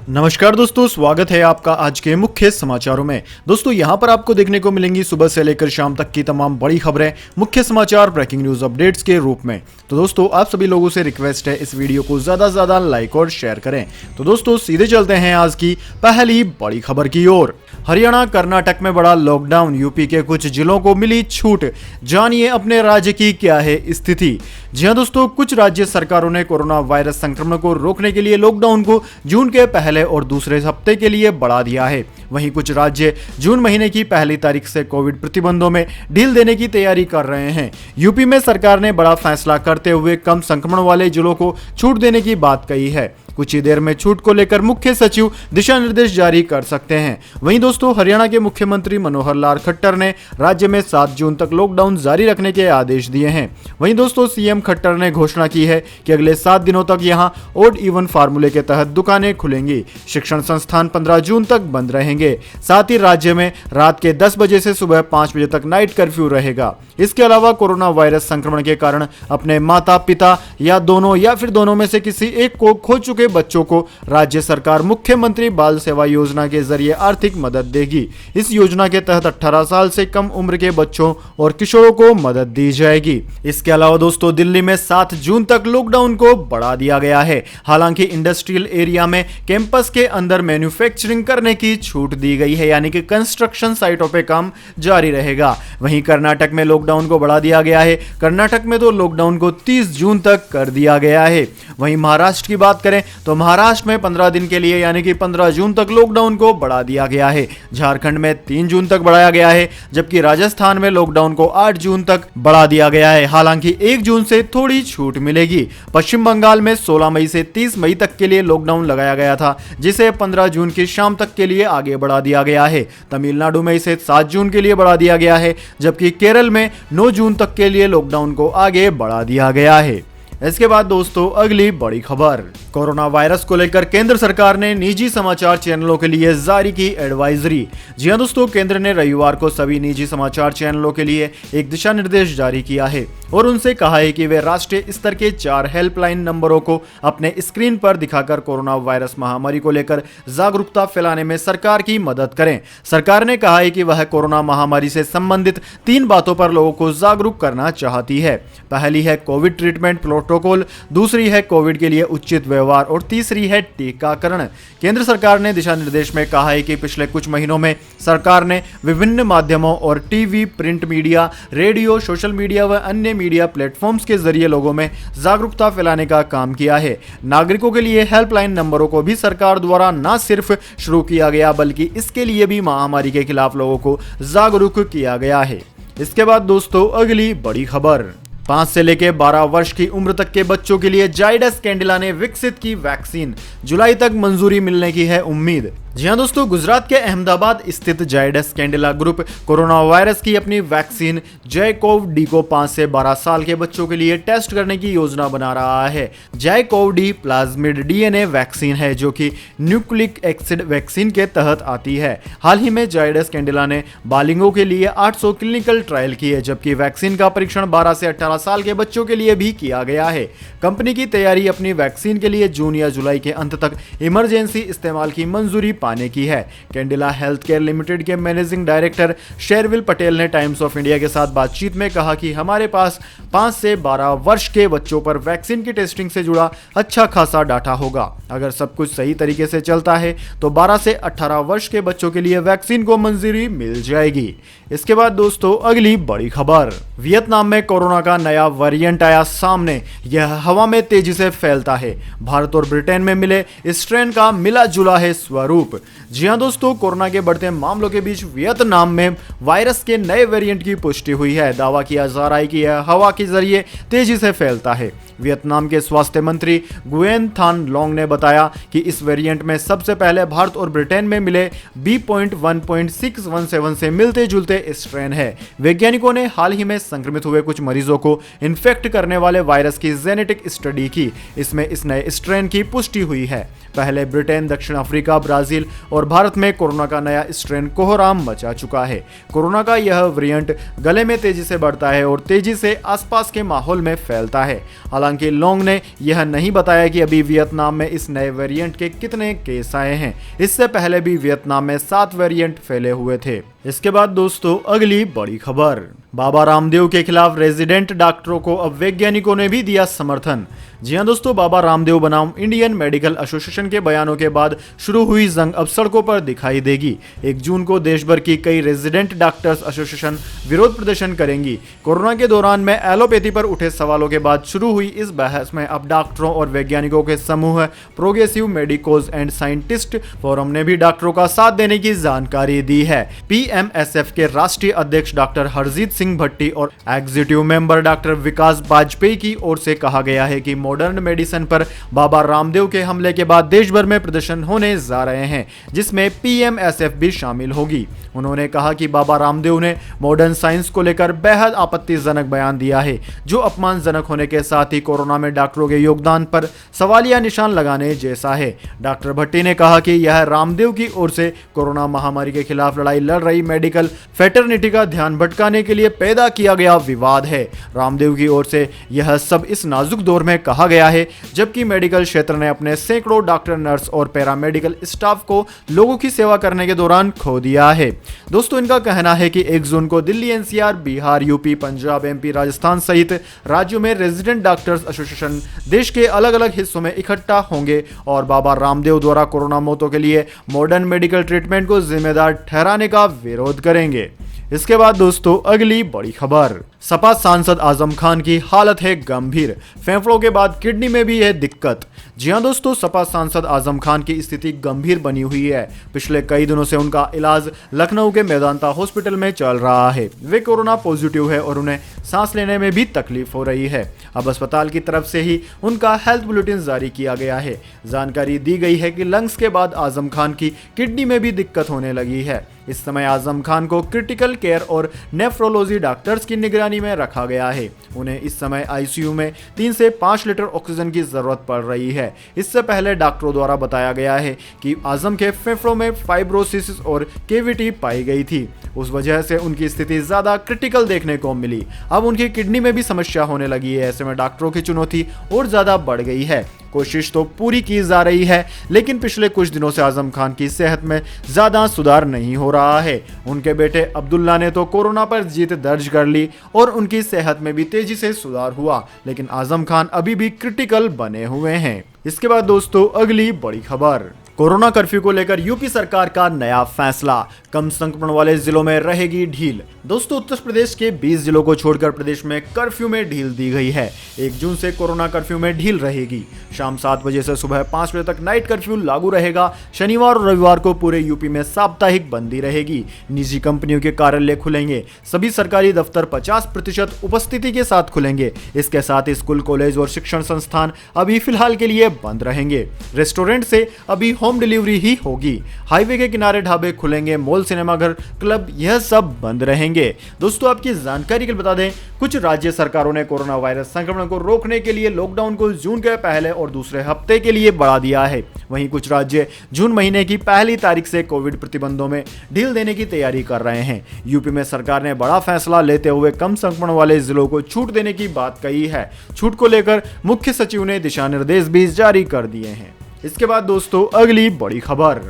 नमस्कार दोस्तों, स्वागत है आपका आज के मुख्य समाचारों में। दोस्तों यहां पर आपको देखने को मिलेंगी सुबह से लेकर शाम तक की तमाम बड़ी खबरें मुख्य समाचार ब्रेकिंग न्यूज अपडेट्स के रूप में। तो दोस्तों आप सभी लोगों से रिक्वेस्ट है इस वीडियो को ज्यादा से ज्यादा लाइक और शेयर करें। तो दोस्तों सीधे चलते हैं आज की पहली बड़ी खबर की ओर। हरियाणा कर्नाटक में बड़ा लॉकडाउन, यूपी के कुछ जिलों को मिली छूट। जानिए अपने राज्य की क्या है स्थिति। जी हां दोस्तों, कुछ राज्य सरकारों ने कोरोना वायरस संक्रमण को रोकने के लिए लॉकडाउन को जून के पहले और दूसरे हफ्ते के लिए बढ़ा दिया है। वहीं कुछ राज्य जून महीने की पहली तारीख से कोविड प्रतिबंधों में ढील देने की तैयारी कर रहे हैं। यूपी में सरकार ने बड़ा फैसला करते हुए कम संक्रमण वाले जिलों को छूट देने की बात कही है। कुछ ही देर में छूट को लेकर मुख्य सचिव दिशा निर्देश जारी कर सकते हैं। वहीं दोस्तों हरियाणा के मुख्यमंत्री मनोहर लाल खट्टर ने राज्य में 7 जून तक लॉकडाउन जारी रखने के आदेश दिए हैं। वहीं दोस्तों सीएम खट्टर ने घोषणा की है कि अगले 7 दिनों तक यहां ऑड इवन फार्मूले के तहत दुकानें खुलेंगी। शिक्षण संस्थान 15 जून तक बंद रहेंगे। साथ ही राज्य में रात के 10 बजे से सुबह 5 बजे तक नाइट कर्फ्यू रहेगा। इसके अलावा कोरोना वायरस संक्रमण के कारण अपने माता पिता या दोनों या फिर दोनों में से किसी एक को खो चुके बच्चों को राज्य सरकार मुख्यमंत्री बाल सेवा योजना के जरिए आर्थिक मदद देगी। इस योजना के तहत 18 साल से कम उम्र के बच्चों और किशोरों को मदद दी जाएगी। इसके अलावा दोस्तों दिल्ली में 7 जून तक लॉकडाउन को बढ़ा दिया गया है। हालांकि इंडस्ट्रियल एरिया में कैंपस के अंदर मैन्युफैक्चरिंग करने की छूट दी गई है, यानी कि कंस्ट्रक्शन साइटों पे काम जारी रहेगा। वहीं कर्नाटक में लॉकडाउन को बढ़ा दिया गया है। कर्नाटक में तो लॉकडाउन को 30 जून तक कर दिया गया है। वहीं महाराष्ट्र की बात करें तो महाराष्ट्र में 15 दिन के लिए यानी कि 15 जून तक लॉकडाउन को बढ़ा दिया गया है। झारखंड में 3 जून तक बढ़ाया गया है, जबकि राजस्थान में लॉकडाउन को 8 जून तक बढ़ा दिया गया है। हालांकि 1 जून से थोड़ी छूट मिलेगी। पश्चिम बंगाल में 16 मई से 30 मई तक के लिए लॉकडाउन लगाया गया था, जिसे 15 जून की शाम तक के लिए आगे बढ़ा दिया गया है। तमिलनाडु में इसे 7 जून के लिए बढ़ा दिया गया है, जबकि केरल में 9 जून तक के लिए लॉकडाउन को आगे बढ़ा दिया गया है। इसके बाद दोस्तों अगली बड़ी खबर, कोरोना वायरस को लेकर केंद्र सरकार ने निजी समाचार चैनलों के लिए जारी की एडवाइजरी। जी हां दोस्तों, केंद्र ने रविवार को सभी निजी समाचार चैनलों के लिए एक दिशा निर्देश जारी किया है और उनसे कहा है कि वे राष्ट्रीय स्तर के 4 हेल्पलाइन नंबरों को अपने स्क्रीन पर दिखाकर कोरोना वायरस महामारी को लेकर जागरूकता फैलाने में सरकार की मदद करें। सरकार ने कहा है कि वह कोरोना महामारी से संबंधित 3 बातों पर लोगों को जागरूक करना चाहती है। पहली है कोविड ट्रीटमेंट प्रोटोकॉल, दूसरी है कोविड के लिए उचित व्यवहार और तीसरी है टीकाकरण। केंद्र सरकार ने दिशा निर्देश में कहा है कि पिछले कुछ महीनों में सरकार ने विभिन्न माध्यमों और TV, print media, radio, social media व अन्य मीडिया प्लेटफॉर्म्स के जरिए लोगों में जागरूकता फैलाने का काम किया है। नागरिकों के लिए हेल्पलाइन नंबरों को भी सरकार द्वारा न सिर्फ शुरू किया गया बल्कि इसके लिए भी महामारी के खिलाफ लोगों को जागरूक किया गया है। इसके बाद दोस्तों अगली बड़ी खबर, 5 से लेकर 12 वर्ष की उम्र तक के बच्चों के लिए जाइडस कैडिला ने विकसित की वैक्सीन। जुलाई तक मंजूरी मिलने की है उम्मीद। जी हां दोस्तों, गुजरात के अहमदाबाद स्थित Zydus Cadila group corona virus की अपनी वैक्सीन जाइकोव-डी को 5 से 12 साल के बच्चों के लिए टेस्ट करने की योजना बना रहा है। जाइकोव-डी प्लाज्मिड डीएनए वैक्सीन है जो कि न्यूक्लिक एसिड वैक्सीन के तहत आती है। हाल ही में जाइडस कैडिला ने बालिगों के लिए 800 क्लिनिकल ट्रायल किए, जबकि वैक्सीन का परीक्षण 12 से 18 साल के बच्चों के लिए भी किया गया है। कंपनी की तैयारी अपनी वैक्सीन के लिए जून या जुलाई के अंत तक इमरजेंसी इस्तेमाल की मंजूरी पाने की है। कैडिला हेल्थ केयर लिमिटेड के मैनेजिंग डायरेक्टर शेरविल पटेल ने टाइम्स ऑफ इंडिया के साथ बातचीत में कहा कि हमारे पास 5 से 12 वर्ष के बच्चों पर वैक्सीन की टेस्टिंग से जुड़ा अच्छा खासा डाटा होगा। अगर सब कुछ सही तरीके से चलता है तो 12 से 18 वर्ष के बच्चों के लिए वैक्सीन को मंजूरी मिल जाएगी। इसके बाद दोस्तों अगली बड़ी खबर, वियतनाम में कोरोना का नया वेरिएंट आया सामने। यह हवा में तेजी से फैलता है। भारत और ब्रिटेन में मिले इस स्ट्रेन का मिला जुला है स्वरूप। जी हां दोस्तों, कोरोना के बढ़ते मामलों के बीच वियतनाम में वायरस के नए वेरिएंट की पुष्टि हुई है। दावा किया जा रहा है कि यह हवा के जरिए तेजी से फैलता है। वियतनाम के स्वास्थ्य मंत्री गुएन थान लोंग ने बताया कि इस वेरिएंट में सबसे पहले भारत और ब्रिटेन में मिले B.1.617 से मिलते जुलते स्ट्रेन है। वैज्ञानिकों ने हाल ही में संक्रमित हुए कुछ मरीजों को इन्फेक्ट करने वाले वायरस की जेनेटिक स्टडी की। इसमें इस नए स्ट्रेन की पुष्टि हुई है। पहले ब्रिटेन, दक्षिण अफ्रीका, ब्राजील ब्राजील और भारत में कोरोना का नया स्ट्रेन कोहराम मचा चुका है। कोरोना का यह वेरिएंट गले में तेजी से बढ़ता है और तेजी से आसपास के माहौल में फैलता है। हालांकि लोंग ने यह नहीं बताया कि अभी वियतनाम में इस नए वेरिएंट के कितने केस आए हैं। इससे पहले भी वियतनाम में 7 वेरिएंट फैले हुए थे। इसके बाद दोस्तों अगली बड़ी खबर, बाबा रामदेव के खिलाफ रेजिडेंट डॉक्टरों को अब वैज्ञानिकों ने भी दिया समर्थन। जी हां दोस्तों, बाबा रामदेव बनाम इंडियन मेडिकल एसोसिएशन के बयानों के बाद शुरू हुई जंग अब सड़कों पर दिखाई देगी। 1 जून को देश भर की कई रेजिडेंट डॉक्टर्स एसोसिएशन विरोध प्रदर्शन करेंगी। कोरोना के दौरान में एलोपैथी पर उठे सवालों के बाद शुरू हुई इस बहस में अब डॉक्टरों और वैज्ञानिकों के समूह progressive medicos and scientist forum ने भी डॉक्टरों का साथ देने की जानकारी दी है। PMSF के राष्ट्रीय अध्यक्ष डॉक्टर हरजीत सिंह भट्टी और एग्जीक्यूटिव मेंबर डॉक्टर विकास वाजपेयी की ओर से कहा गया है कि मॉडर्न मेडिसिन पर बाबा रामदेव के हमले के बाद देश भर में प्रदर्शन होने जा रहे हैं, जिसमें PMSF भी शामिल होगी। उन्होंने कहा कि बाबा रामदेव ने मॉडर्न साइंस को लेकर बेहद आपत्तिजनक बयान दिया है, जो अपमानजनक होने के साथ ही कोरोना में डॉक्टरों के योगदान पर सवालिया निशान लगाने जैसा है। डॉक्टर भट्टी ने कहा कि यह रामदेव की ओर से कोरोना महामारी के खिलाफ लड़ाई लड़ रही मेडिकल फेटर्निटी का ध्यान भटकाने के लिए पैदा किया गया विवाद है। रामदेव की ओर से यह सब इस नाजुक दौर में कहा गया है, जबकि मेडिकल क्षेत्र ने अपने सैकड़ों डॉक्टर, नर्स और पैरामेडिकल स्टाफ को लोगों की सेवा करने के दौरान खो दिया है। दोस्तों, इनका कहना है कि 1 जून को Delhi, NCR, Bihar, UP, Punjab, MP, Rajasthan सहित राज्यों में रेजिडेंट डॉक्टर्स एसोसिएशन देश के अलग अलग हिस्सों में इकट्ठा होंगे और बाबा रामदेव द्वारा कोरोना मौतों के लिए मॉडर्न मेडिकल ट्रीटमेंट को जिम्मेदार ठहराने का विरोध करेंगे। इसके बाद दोस्तों अगली बड़ी खबर, सपा सांसद आजम खान की हालत है गंभीर, फेफड़ों के बाद किडनी में भी है दिक्कत। जी हां दोस्तों, सपा सांसद आजम खान की स्थिति गंभीर बनी हुई है। पिछले कई दिनों से उनका इलाज लखनऊ के मेदांता हॉस्पिटल में चल रहा है। वे कोरोना पॉजिटिव है और उन्हें सांस लेने में भी तकलीफ हो रही है। अब अस्पताल की तरफ से ही उनका हेल्थ बुलेटिन जारी किया गया है। जानकारी दी गई है कि लंग्स के बाद आजम खान की किडनी में भी दिक्कत होने लगी है। इस समय आजम खान को क्रिटिकल केयर और नेफ्रोलॉजी डॉक्टर्स की निगरानी में रखा गया है। उन्हें इस समय ICU में 3 से 5 लीटर ऑक्सीजन की जरूरत पड़ रही है। इससे पहले डॉक्टरों द्वारा बताया गया है कि आजम के फेफड़ों में फाइब्रोसिस और केविटी पाई गई थी। उस वजह से उनकी स्थिति ज्यादा क्रिटिकल देखने को मिली। अब उनकी किडनी में भी समस्या होने लगी है। ऐसे में डॉक्टरों की चुनौती और ज्यादा बढ़ गई है। कोशिश तो पूरी की जा रही है, लेकिन पिछले कुछ दिनों से आजम खान की सेहत में ज्यादा सुधार नहीं हो रहा है। उनके बेटे अब्दुल्ला ने तो कोरोना पर जीत दर्ज कर ली और उनकी सेहत में भी तेजी से सुधार हुआ, लेकिन आजम खान अभी भी क्रिटिकल बने हुए हैं। इसके बाद दोस्तों अगली बड़ी खबर, कोरोना कर्फ्यू को लेकर यूपी सरकार का नया फैसला, कम संक्रमण वाले जिलों में रहेगी ढील। दोस्तों, उत्तर प्रदेश के 20 जिलों को छोड़कर प्रदेश में कर्फ्यू में ढील दी गई है। 1 जून से कोरोना कर्फ्यू में ढील रहेगी। शाम 7 बजे से सुबह 5 बजे तक नाइट कर्फ्यू लागू रहेगा। शनिवार और रविवार को पूरे यूपी में साप्ताहिक बंदी रहेगी। निजी कंपनियों के कार्यालय खुलेंगे। सभी सरकारी दफ्तर 50% उपस्थिति के साथ खुलेंगे। इसके साथ ही स्कूल, कॉलेज और शिक्षण संस्थान अभी फिलहाल के लिए बंद रहेंगे। रेस्टोरेंट से अभी होम डिलीवरी ही होगी। हाईवे के किनारे ढाबे खुलेंगे। मॉल, सिनेमाघर, क्लब यह सब बंद रहेंगे। दोस्तों, आपकी जानकारी के लिए बता दें, कुछ राज्य सरकारों ने कोरोना वायरस संक्रमण को रोकने के लिए लॉकडाउन को जून के पहले और दूसरे हफ्ते के लिए बढ़ा दिया है। वहीं कुछ राज्य जून महीने की पहली तारीख से कोविड प्रतिबंधों में ढील देने की तैयारी कर रहे हैं। यूपी में सरकार ने बड़ा फैसला लेते हुए कम संक्रमण वाले जिलों को छूट देने की बात कही है। छूट को लेकर मुख्य सचिव ने दिशा निर्देश भी जारी कर दिए हैं। इसके बाद दोस्तों अगली बड़ी खबर,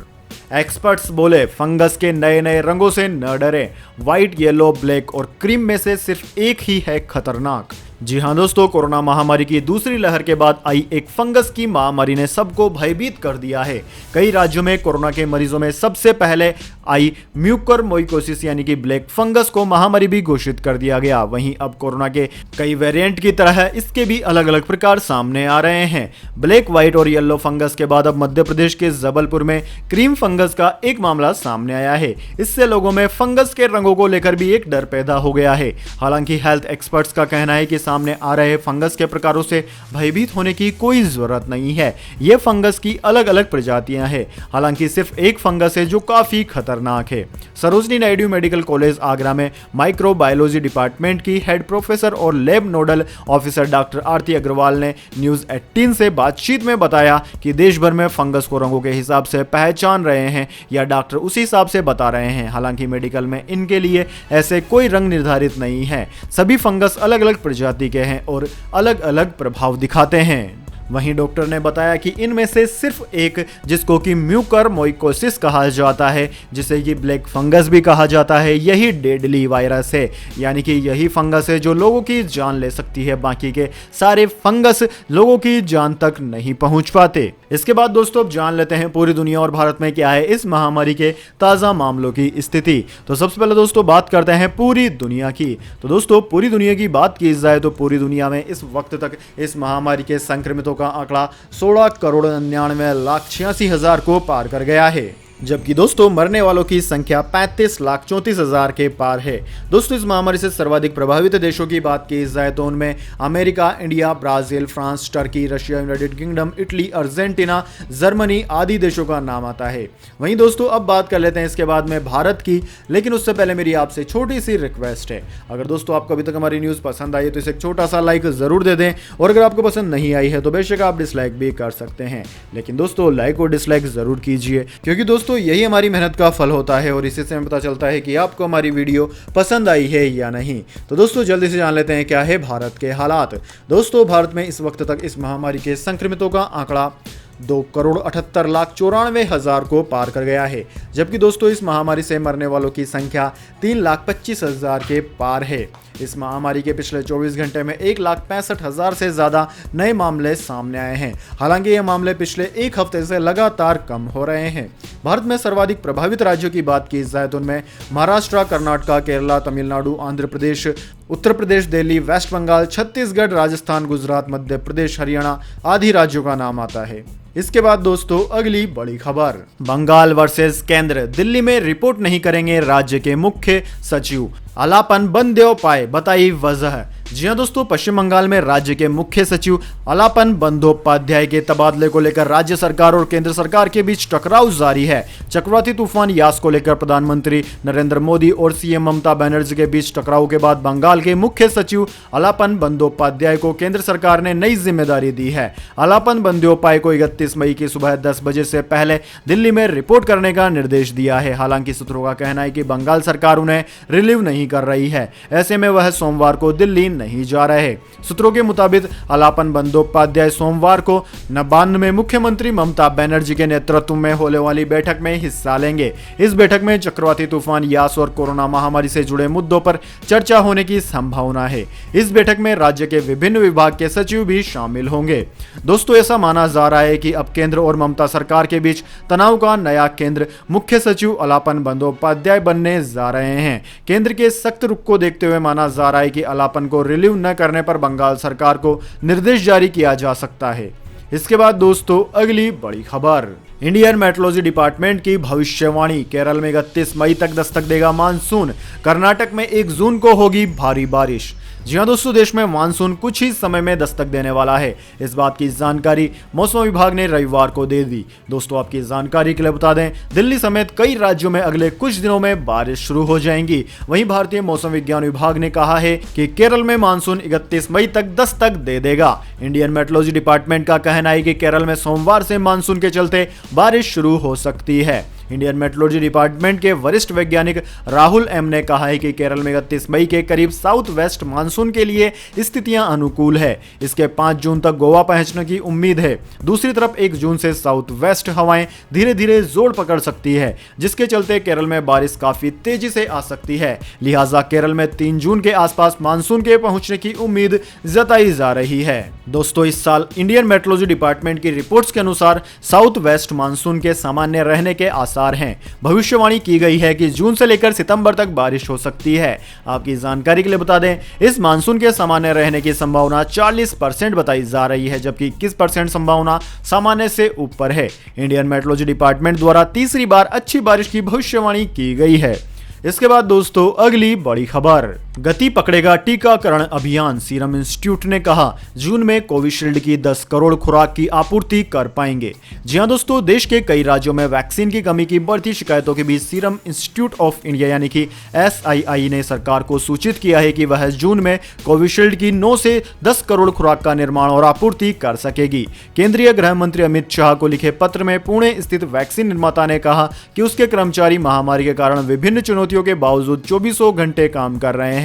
एक्सपर्ट्स बोले फंगस के नए नए रंगों से न डरें, व्हाइट, येलो, ब्लैक और क्रीम में से सिर्फ एक ही है खतरनाक। जी हां दोस्तों, कोरोना महामारी की दूसरी लहर के बाद आई एक फंगस की महामारी ने सबको भयभीत कर दिया है। कई राज्यों में कोरोना के मरीजों में सबसे पहले आई म्यूकरमाइकोसिस यानी कि ब्लैक फंगस को महामारी भी घोषित कर दिया गया। वहीं अब कोरोना के कई वेरिएंट की तरह इसके भी अलग अलग प्रकार सामने आ रहे हैं। ब्लैक, व्हाइट और येलो फंगस के बाद अब मध्य प्रदेश के जबलपुर में क्रीम फंगस का एक मामला सामने आया है। इससे लोगों में फंगस के रंगों को लेकर भी एक डर पैदा हो गया है। हालांकि हेल्थ एक्सपर्ट्स का कहना है कि सामने आ रहे फंगस के प्रकारों से भयभीत होने की कोई जरूरत नहीं है। ये फंगस की अलग अलग प्रजातियां हैं। हालांकि सिर्फ एक फंगस है जो काफी खतरनाक है। सरोजनी नायडू मेडिकल कॉलेज आगरा में माइक्रोबायोलॉजी डिपार्टमेंट की हेड प्रोफेसर और लैब नोडल ऑफिसर डॉक्टर आरती अग्रवाल ने न्यूज 18 से बातचीत में बताया कि देश भर में फंगस को रंगों के हिसाब से पहचान रहे हैं या डॉक्टर उसी हिसाब से बता रहे हैं। हालांकि मेडिकल में इनके लिए ऐसे कोई रंग निर्धारित नहीं है। सभी फंगस अलग अलग प्रजाति के हैं और अलग अलग प्रभाव दिखाते हैं। वहीं डॉक्टर ने बताया कि इनमें से सिर्फ एक, जिसको कि म्यूकरमाइकोसिस कहा जाता है, जिसे कि ब्लैक फंगस भी कहा जाता है, यही डेडली वायरस है। यानी कि यही फंगस है जो लोगों की जान ले सकती है। बाकी के सारे फंगस लोगों की जान तक नहीं पहुंच पाते। इसके बाद दोस्तों अब जान लेते हैं पूरी दुनिया और भारत में क्या है इस महामारी के ताज़ा मामलों की स्थिति। तो सबसे पहले दोस्तों बात करते हैं पूरी दुनिया की। तो दोस्तों पूरी दुनिया की बात की जाए तो पूरी दुनिया में इस वक्त तक इस महामारी के संक्रमितों का आंकड़ा 16,99,86,000 को पार कर गया है। जबकि दोस्तों मरने वालों की संख्या 35,34,000 के पार है। दोस्तों इस महामारी से सर्वाधिक प्रभावित देशों की बात की जाए तो उनमें America, India, Brazil, France, Turkey, Russia, United kingdom, Italy, Argentina, Germany आदि देशों का नाम आता है। वहीं दोस्तों अब बात कर लेते हैं इसके बाद में भारत की, लेकिन उससे पहले मेरी आपसे छोटी सी रिक्वेस्ट है। अगर दोस्तों आपको अभी तक हमारी न्यूज़ पसंद आई है तो इसे एक छोटा सा लाइक जरूर दे दें, और अगर आपको पसंद नहीं आई है तो बेशक आप डिसलाइक भी कर सकते हैं, लेकिन दोस्तों लाइक और डिसलाइक जरूर कीजिए, क्योंकि दोस्तों यही हमारी मेहनत का फल होता है और इसी से हमें पता चलता है कि आपको हमारी वीडियो पसंद आई है या नहीं। तो दोस्तों जल्दी से जान लेते हैं क्या है भारत के हालात। दोस्तों भारत में इस वक्त तक इस महामारी के संक्रमितों का आंकड़ा 2,78,94,000 को पार कर गया है। जबकि दोस्तों इस महामारी से मरने वालों की संख्या 3,25,000 के पार है। इस महामारी के पिछले 24 घंटे में 1,65,000 से ज़्यादा नए मामले सामने आए हैं। हालांकि ये मामले पिछले एक हफ्ते से लगातार कम हो रहे हैं। भारत में सर्वाधिक प्रभावित राज्यों की बात की जाए तो उनमें महाराष्ट्र, कर्नाटक, केरला, तमिलनाडु, आंध्र प्रदेश, उत्तर प्रदेश, दिल्ली, वेस्ट बंगाल, छत्तीसगढ़, राजस्थान, गुजरात, मध्य प्रदेश, हरियाणा आदि राज्यों का नाम आता है। इसके बाद दोस्तों अगली बड़ी खबर, बंगाल वर्सेस केंद्र, दिल्ली में रिपोर्ट नहीं करेंगे राज्य के मुख्य सचिव, अलापन बंदोपाध्याय बताई वजह। जी हां दोस्तों, पश्चिम बंगाल में राज्य के मुख्य सचिव अलापन बंदोपाध्याय के तबादले को लेकर राज्य सरकार और केंद्र सरकार के बीच टकराव जारी है। चक्रवाती तूफान यास को लेकर प्रधानमंत्री नरेंद्र मोदी और सीएम ममता बनर्जी के बीच टकराव के बाद बंगाल के मुख्य सचिव अलापन बंदोपाध्याय को केंद्र सरकार ने नई जिम्मेदारी दी है। अलापन बंदोपाध्याय को 31 मई की सुबह 10 बजे से पहले दिल्ली में रिपोर्ट करने का निर्देश दिया है। हालांकि सूत्रों का कहना है कि बंगाल सरकार उन्हें रिलीव नहीं कर रही है, ऐसे में वह सोमवार को दिल्ली नहीं जा रहे। सूत्रों के मुताबिक अलापन बंदोपाध्याय सोमवार को नबार्न में मुख्यमंत्री ममता बनर्जी के नेतृत्व में होने वाली बैठक में हिस्सा लेंगे। इस बैठक में चक्रवाती तूफान यास और कोरोना महामारी से जुड़े मुद्दों पर चर्चा होने की संभावना है। इस बैठक में राज्य के विभिन्न विभाग के सचिव भी शामिल होंगे। दोस्तों ऐसा माना जा रहा है कि अब केंद्र और ममता सरकार के बीच तनाव का नया केंद्र मुख्य सचिव अलापन बंदोपाध्याय बनने जा रहे हैं। केंद्र के सख्त रुख को देखते हुए माना जा रहा है कि अलापन को रिलीव न करने पर बंगाल सरकार को निर्देश जारी किया जा सकता है। इसके बाद दोस्तों अगली बड़ी खबर, इंडियन मेट्रोलॉजी डिपार्टमेंट की भविष्यवाणी, केरल में 31 मई तक दस्तक देगा मानसून, कर्नाटक में 1 जून को होगी भारी बारिश। जी हां दोस्तों, देश में मानसून कुछ ही समय में दस्तक देने वाला है। इस बात की जानकारी मौसम विभाग ने रविवार को दे दी। दोस्तों आपकी जानकारी के लिए बता दें, दिल्ली समेत कई राज्यों में अगले कुछ दिनों में बारिश शुरू हो जाएंगी। वहीं भारतीय मौसम विज्ञान विभाग ने कहा है कि केरल में मानसून 31 मई तक दस्तक दे देगा। इंडियन मेट्रोलॉजी डिपार्टमेंट का कहना है कि केरल में सोमवार से मानसून के चलते बारिश शुरू हो सकती है। इंडियन मेट्रोलॉजी डिपार्टमेंट के वरिष्ठ वैज्ञानिक राहुल एम ने कहा है कि केरल में 31 मई के करीब साउथ वेस्ट मानसून के लिए स्थितियां अनुकूल है। इसके 5 जून तक गोवा पहुंचने की उम्मीद है। दूसरी तरफ 1 जून से साउथ वेस्ट हवाएं धीरे धीरे जोर पकड़ सकती है, जिसके चलते केरल में बारिश काफी तेजी से आ सकती है। लिहाजा केरल में 3 जून के आसपास मानसून के पहुंचने की उम्मीद जताई जा रही है। दोस्तों इस साल इंडियन मेट्रोलॉजी डिपार्टमेंट की रिपोर्ट्स के अनुसार साउथ वेस्ट मानसून के सामान्य रहने के आसार हैं। भविष्यवाणी की गई है कि जून से लेकर सितंबर तक बारिश हो सकती है। आपकी जानकारी के लिए बता दें, इस मानसून के सामान्य रहने की संभावना 40% बताई जा रही है, जबकि 21% संभावना सामान्य से ऊपर है। इंडियन मेट्रोलॉजी डिपार्टमेंट द्वारा तीसरी बार अच्छी बारिश की भविष्यवाणी की गई है। इसके बाद दोस्तों अगली बड़ी खबर, गति पकड़ेगा टीकाकरण अभियान, सीरम इंस्टीट्यूट ने कहा जून में कोविशील्ड की 10 करोड़ खुराक की आपूर्ति कर पाएंगे। जी हां दोस्तों, देश के कई राज्यों में वैक्सीन की कमी की बढ़ती शिकायतों के बीच सीरम इंस्टीट्यूट ऑफ इंडिया यानी कि SII ने सरकार को सूचित किया है कि वह जून में कोविशील्ड की 9 से 10 करोड़ खुराक का निर्माण और आपूर्ति कर सकेगी। केंद्रीय गृह मंत्री अमित शाह को लिखे पत्र में पुणे स्थित वैक्सीन निर्माता ने कहा कि उसके कर्मचारी महामारी के कारण विभिन्न चुनौतियों के बावजूद 24 घंटे काम कर रहे हैं।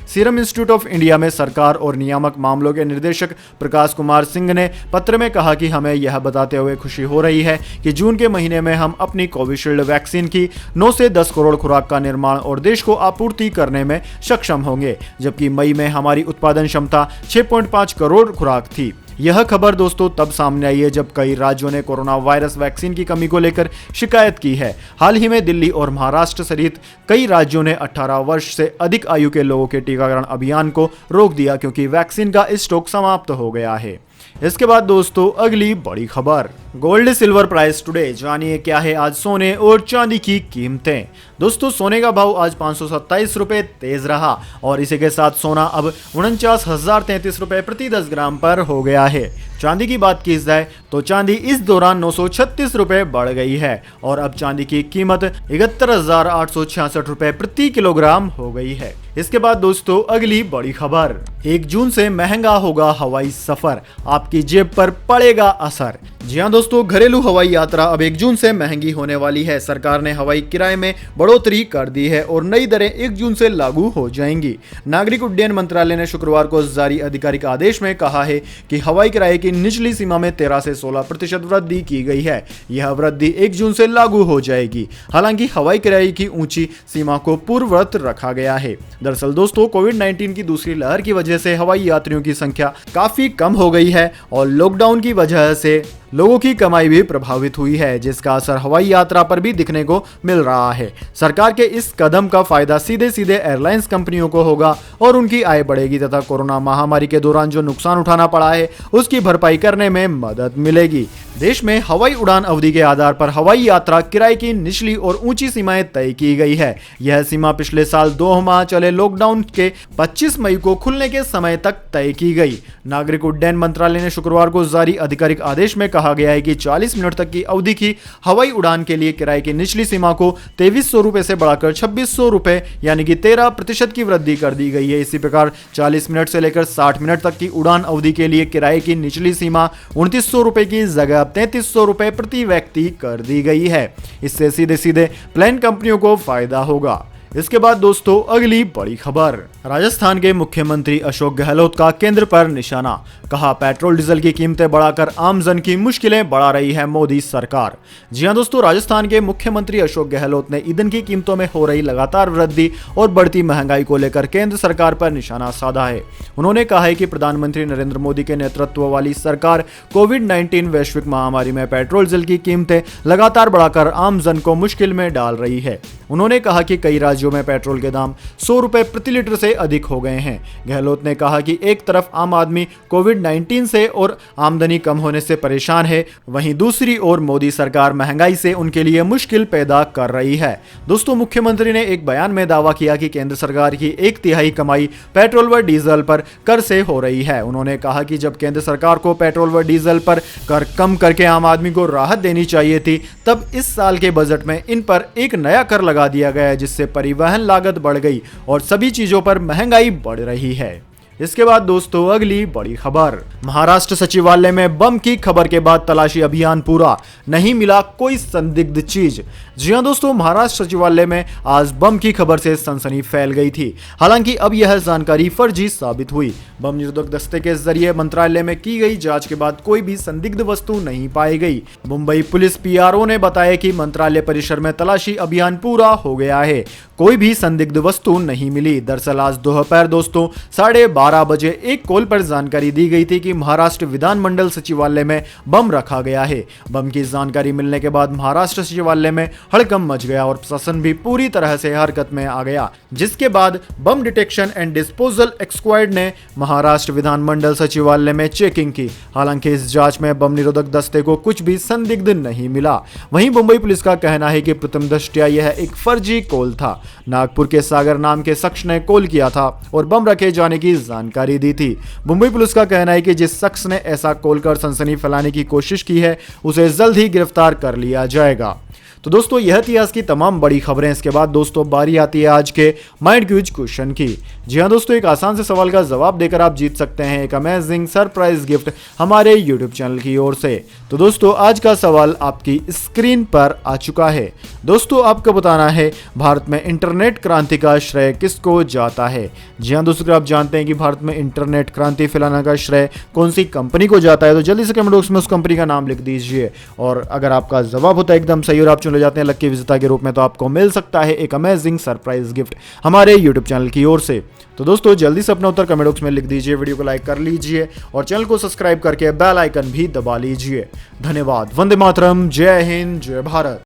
सीरम इंस्टीट्यूट ऑफ इंडिया में सरकार और नियामक मामलों के निर्देशक प्रकाश कुमार सिंह ने पत्र में कहा कि हमें यह बताते हुए खुशी हो रही है कि जून के महीने में हम अपनी कोविशील्ड वैक्सीन की 9 से 10 करोड़ खुराक का निर्माण और देश को आपूर्ति करने में सक्षम होंगे, जबकि मई में हमारी उत्पादन क्षमता 6.5 करोड़ खुराक थी। यह खबर दोस्तों तब सामने आई है जब कई राज्यों ने कोरोना वायरस वैक्सीन की कमी को लेकर शिकायत की है। हाल ही में दिल्ली और महाराष्ट्र सहित कई राज्यों ने 18 वर्ष से अधिक आयु के लोगों के टीकाकरण अभियान को रोक दिया क्योंकि वैक्सीन का स्टॉक समाप्त हो गया है। इसके बाद दोस्तों अगली बड़ी खबर, गोल्ड सिल्वर प्राइस टुडे, जानिए क्या है आज सोने और चांदी की कीमतें। दोस्तों सोने का भाव आज 527 रुपए तेज रहा और इसी के साथ सोना अब 49,033 रुपए प्रति 10 ग्राम पर हो गया है। चांदी की बात की जाए तो चांदी इस दौरान 936 रुपए बढ़ गई है और अब चांदी की कीमत 71,866 रुपए प्रति किलोग्राम हो गई है। इसके बाद दोस्तों अगली बड़ी खबर, 1 जून से महंगा होगा हवाई सफर, आपकी जेब पर पड़ेगा असर। जी हां दोस्तों, घरेलू हवाई यात्रा अब 1 जून से महंगी होने वाली है। सरकार ने हवाई किराए में बढ़ोतरी कर दी है और नई दरें 1 जून से लागू हो जाएंगी। नागरिक उड्डयन मंत्रालय ने शुक्रवार को जारी आधिकारिक आदेश में कहा है कि हवाई किराए की निचली सीमा में 13 से 16% वृद्धि की गई है। यह वृद्धि 1 जून से लागू हो जाएगी। हालांकि हवाई किराए की ऊंची सीमा को पूर्ववत रखा गया है। दरअसल दोस्तों कोविड-19 की दूसरी लहर की वजह से हवाई यात्रियों की संख्या काफी कम हो गई है और लॉकडाउन की वजह से लोगों की कमाई भी प्रभावित हुई है, जिसका असर हवाई यात्रा पर भी दिखने को मिल रहा है। सरकार के इस कदम का फायदा सीधे सीधे एयरलाइंस कंपनियों को होगा और उनकी आय बढ़ेगी तथा कोरोना महामारी के दौरान जो नुकसान उठाना पड़ा है उसकी भरपाई करने में मदद मिलेगी। देश में हवाई उड़ान अवधि के आधार पर हवाई यात्रा किराए की निचली और ऊंची सीमाएं तय की गई है। यह सीमा पिछले साल 2 माह चले लॉकडाउन के 25 मई को खुलने के समय तक तय की गई। नागरिक उड्डयन मंत्रालय ने शुक्रवार को जारी आधिकारिक आदेश में कहा गया है कि 40 मिनट तक की अवधि की हवाई उड़ान के लिए किराए की निचली सीमा को 2300 रुपए से बढ़ाकर 2600 रुपए यानी कि 13% की वृद्धि कर दी गई है। इसी प्रकार 40 मिनट से लेकर 60 मिनट तक की उड़ान अवधि के लिए किराए की निचली सीमा 2900 रुपए की जगह 3300 रुपए प्रति व्यक्ति कर दी गई है। इससे सीधे सीधे प्लेन कंपनियों को फायदा होगा। इसके बाद दोस्तों अगली बड़ी खबर, राजस्थान के मुख्यमंत्री अशोक गहलोत का केंद्र पर निशाना, कहा पेट्रोल डीजल की कीमतें बढ़ाकर आमजन की मुश्किलें बढ़ा रही है मोदी सरकार। जी हां दोस्तों, राजस्थान के मुख्यमंत्री अशोक गहलोत ने ईंधन की कीमतों में हो रही लगातार वृद्धि और बढ़ती महंगाई को लेकर केंद्र सरकार पर निशाना साधा है। उन्होंने कहा है कि प्रधानमंत्री नरेंद्र मोदी के नेतृत्व वाली सरकार कोविड-19 वैश्विक महामारी में पेट्रोल डीजल की कीमतें लगातार बढ़ाकर आमजन को मुश्किल में डाल रही है। उन्होंने कहा कि कई राज्यों में पेट्रोल के दाम 100 रुपए प्रति लीटर से अधिक हो गए हैं। गहलोत ने कहा कि एक तरफ आम आदमी कोविड-19 से और आमदनी कम होने से परेशान है, वहीं दूसरी ओर मोदी सरकार महंगाई से उनके लिए मुश्किल पैदा कर रही है। दोस्तों मुख्यमंत्री ने एक बयान में दावा किया कि केंद्र सरकार की 1/3 कमाई पेट्रोल व डीजल पर कर से हो रही है। उन्होंने कहा कि जब केंद्र सरकार को पेट्रोल व डीजल पर कर कम करके आम आदमी को राहत देनी चाहिए थी, तब इस साल के बजट में इन पर एक नया कर लगा दिया गया है, जिससे परिवहन लागत बढ़ गई और सभी चीजों पर महंगाई बढ़ रही है। इसके बाद दोस्तों अगली बड़ी खबर, महाराष्ट्र सचिवालय में बम की खबर के बाद तलाशी अभियान पूरा, नहीं मिला कोई संदिग्ध चीज। जी हां दोस्तों, महाराष्ट्र सचिवालय में आज बम की खबर से सनसनी फैल गई थी। हालांकि अब यह जानकारी फर्जी साबित हुई। बम निरोधक दस्ते के जरिए मंत्रालय में की गई जांच के बाद कोई भी संदिग्ध वस्तु नहीं पाई गई। मुंबई पुलिस PRO ने बताया कि मंत्रालय परिसर में तलाशी अभियान पूरा हो गया है, कोई भी संदिग्ध वस्तु नहीं मिली। दरअसल आज दोपहर दोस्तों 12:30 12 बजे एक कॉल पर जानकारी दी गई थी कि महाराष्ट्र विधानमंडल सचिवालय में बम रखा गया है। बम की जानकारी मिलने के बाद महाराष्ट्र सचिवालय में हड़कंप मच गया और प्रशासन भी पूरी तरह से हरकत में आ गया, जिसके बाद बम डिटेक्शन एंड डिस्पोजल स्क्वाड ने महाराष्ट्र विधानमंडल सचिवालय में चेकिंग की। हालांकि इस जांच में बम निरोधक दस्ते को कुछ भी संदिग्ध नहीं मिला। वहीं मुंबई पुलिस का कहना है कि प्रथम दृष्टया यह एक फर्जी कॉल था। नागपुर के सागर नाम के शख्स ने कॉल किया था और बम रखे जाने की जानकारी दी थी। मुंबई पुलिस का कहना है कि जिस शख्स ने ऐसा कॉल कर सनसनी फैलाने की कोशिश की है उसे जल्द ही गिरफ्तार कर लिया जाएगा। तो दोस्तों यह थी आज की तमाम बड़ी खबरें। इसके बाद दोस्तों बारी आती है आज के माइंड क्यूज क्वेश्चन की। जी हाँ दोस्तों, एक आसान से सवाल का जवाब देकर आप जीत सकते हैं एक अमेजिंग सरप्राइज गिफ्ट हमारे यूट्यूब चैनल की ओर से। तो दोस्तों आज का सवाल आपकी स्क्रीन पर आ चुका है। दोस्तों आपको बताना है भारत में इंटरनेट क्रांति का श्रेय किसको जाता है। जी हाँ दोस्तों, आप जानते हैं कि भारत में इंटरनेट क्रांति फैलाने का श्रेय कौन सी कंपनी को जाता है, तो जल्दी से कमेंट बॉक्स में उस कंपनी का नाम लिख दीजिए। और अगर आपका जवाब होता है एकदम सही और आप चुने जाते हैं लकी विजेता के रूप में, तो आपको मिल सकता है एक अमेजिंग सरप्राइज गिफ्ट हमारे यूट्यूब चैनल की ओर से। तो दोस्तों जल्दी से अपना उत्तर कमेंट बॉक्स में लिख दीजिए, वीडियो को लाइक कर लीजिए और चैनल को सब्सक्राइब करके बेल आइकन भी दबा लीजिए। धन्यवाद। वंदे मातरम। जय हिंद, जय भारत।